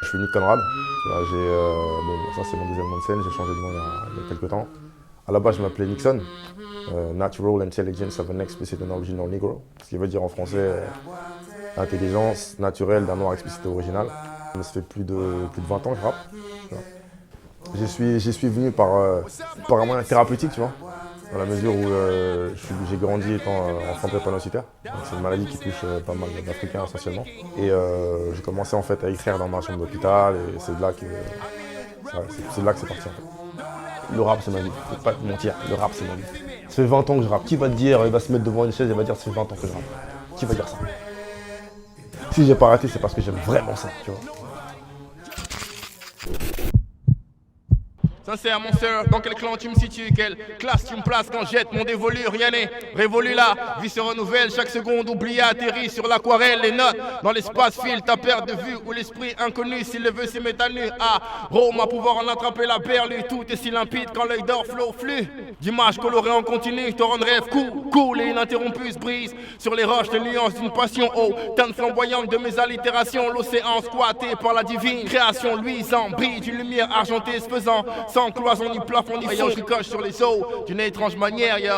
je suis Nick Conrad. Tu vois, bon, ça c'est mon deuxième nom de scène, j'ai changé de nom il y a quelques temps. À la base, je m'appelais Nixon, Natural Intelligence of an Explicit and Original Negro, ce qui veut dire en français intelligence naturelle d'un noir explicite et original. Ça fait plus de 20 ans que je rappe. J'y suis venu par un moyen thérapeutique, tu vois, dans la mesure où j'ai grandi étant enfant drépanocytaire. C'est une maladie qui touche pas mal d'Africains essentiellement. Et j'ai commencé en fait à écrire dans ma chambre d'hôpital et c'est de là que c'est parti en fait. Le rap c'est ma vie, je vais pas te mentir, le rap c'est ma vie. Ça fait 20 ans que je rappe, qui va te dire, il va se mettre devant une chaise et va dire ça fait 20 ans que je rappe. Qui va dire ça? Si j'ai pas arrêté, c'est parce que j'aime vraiment ça, tu vois. Sincère mon sœur, dans quel clan tu me situes, quelle classe tu me places quand jette mon dévolu, rien n'est révolu là, vie se renouvelle, chaque seconde oubliée atterrit sur l'aquarelle, les notes dans l'espace file, ta perte de vue ou l'esprit inconnu, s'il le veut s'y met à nu, Rome à pouvoir en attraper la perle, tout est si limpide quand l'œil d'or flot, d'images colorées en continu, te rendre rêve cool et ininterrompu se brise sur les roches les nuances d'une passion, teinte flamboyante de mes allitérations, l'océan squatté par la divine création luisant, brille d'une lumière argentée se faisant sans cloison ni plafond ni fond, je coche sur les os d'une étrange manière, yo.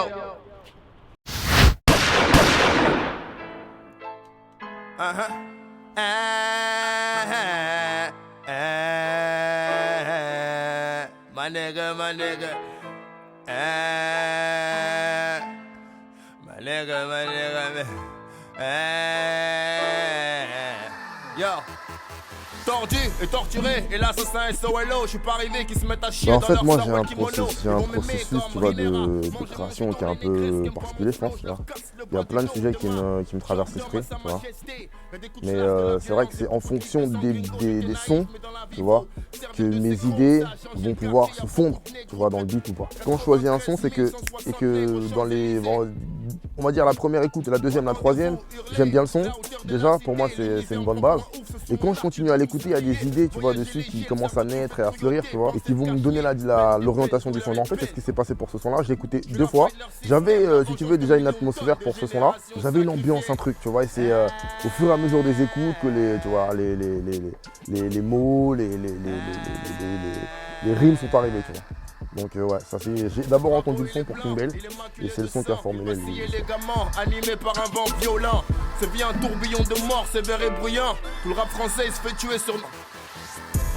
My nigga, my nigga. My nigga, my nigga. Yo. Tordu et torturé, et l'assassin SOLO, je suis pas arrivé qui se mettent à chier. En fait, moi j'ai un processus tu vois, de création qui est un peu particulier, je pense. Tu vois. Il y a plein de sujets qui me traversent l'esprit, tu vois. Mais c'est vrai que c'est en fonction des sons, tu vois, que mes idées vont pouvoir se fondre, tu vois, dans le beat ou pas. Quand je choisis un son, c'est que dans les, on va dire la première écoute, la deuxième, la troisième, j'aime bien le son. Déjà, pour moi, c'est une bonne base. Et quand je continue à l'écouter, il y a des idées, tu vois, dessus qui commencent à naître et à fleurir, tu vois, et qui vont me donner l'orientation du son. En fait, c'est ce qui s'est passé pour ce son-là. J'ai écouté 2 fois. J'avais, si tu veux, déjà une atmosphère pour ce son-là. J'avais une ambiance, un truc, tu vois. Et c'est au fur et à mesure des écoutes que les mots, les rimes sont arrivés, tu vois. Donc ouais, j'ai d'abord entendu le son pour King Bell et c'est le son qui a formulé le animé par un vent violent, c'est bien un tourbillon de mort sévère et bruyant. Tout le rap français il se fait tuer sur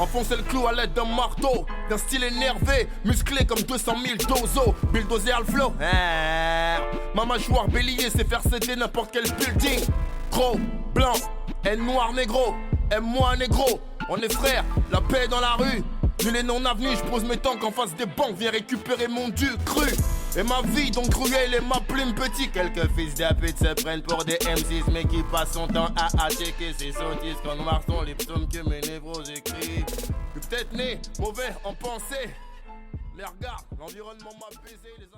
enfoncer le clou à l'aide d'un marteau, d'un style énervé, musclé comme 200 000 dozos, bulldozer le flow. Ma mâchoire bélier c'est faire céder n'importe quel building. Gros, blanc, haine noir négro, aime-moi négro, on est frères, la paix dans la rue. Nul est non avenu, je pose mes tanks en face des banques, viens récupérer mon dû cru. Et ma vie donc cruelle et ma plume petit. Quelques fils d'apute se prennent pour des M6, mais qui passent son temps à checker ces sottises. Quand noir sont les psaumes que mes névros écrivent. Je suis peut-être né mauvais en pensée. Les regards, l'environnement m'a baisé, les